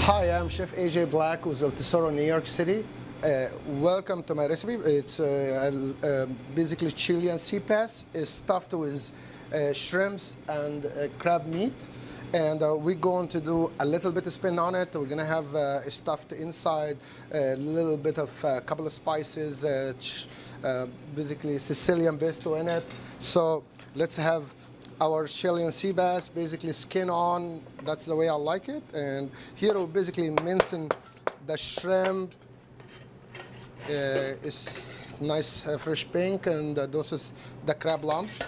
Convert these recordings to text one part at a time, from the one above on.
Hi, I'm Chef AJ Black with El Tesoro, New York City. Welcome to my recipe. It's basically Chilean sea bass. It's stuffed with shrimps and crab meat. And we're going to do a little bit of spin on it. We're going to have stuffed inside a little bit of a couple of spices, basically Sicilian pesto in it. So let's have our Chilean sea bass, basically skin on. That's the way I like it. And here we're basically mincing the shrimp. It's nice fresh pink, and those is the crab lumps.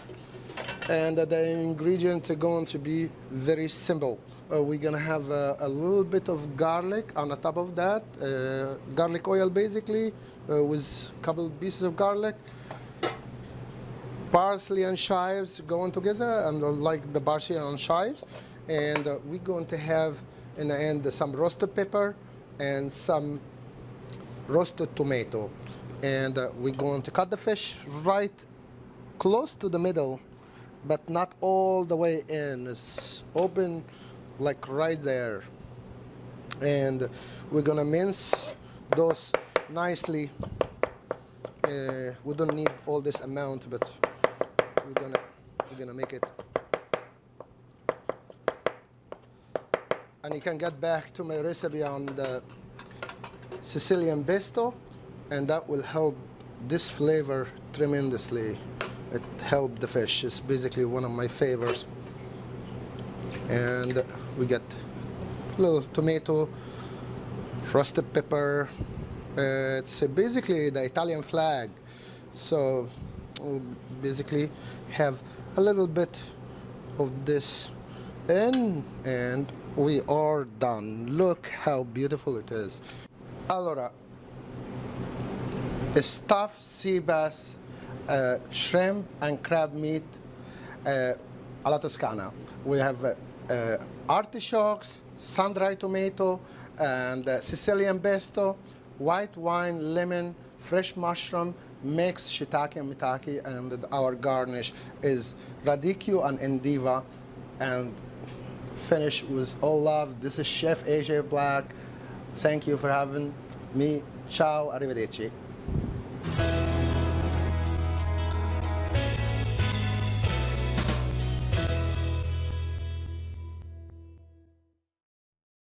And the ingredients are going to be very simple. We're gonna have a little bit of garlic on the top of that, garlic oil basically, with a couple pieces of garlic. Parsley and chives going together, and like the parsley and chives. And we're going to have in the end some roasted pepper and some roasted tomato. And we're going to cut the fish right close to the middle, but not all the way in. It's open like right there. And we're gonna mince those nicely. We don't need all this amount, but we're gonna make it. And you can get back to my recipe on the Sicilian pesto, and that will help this flavor tremendously. It helped the fish. It's basically one of my favorites. And we get a little tomato, roasted pepper. It's basically the Italian flag. So we basically have a little bit of this in, and we are done. Look how beautiful it is. Allora, stuffed sea bass, shrimp and crab meat alla Toscana. We have artichokes, sun-dried tomato, and Sicilian pesto, white wine, lemon, fresh mushroom, mixed shiitake and mitake, and our garnish is radicchio and endiva, and finish with all love. This is Chef AJ Black. Thank you for having me. Ciao, arrivederci.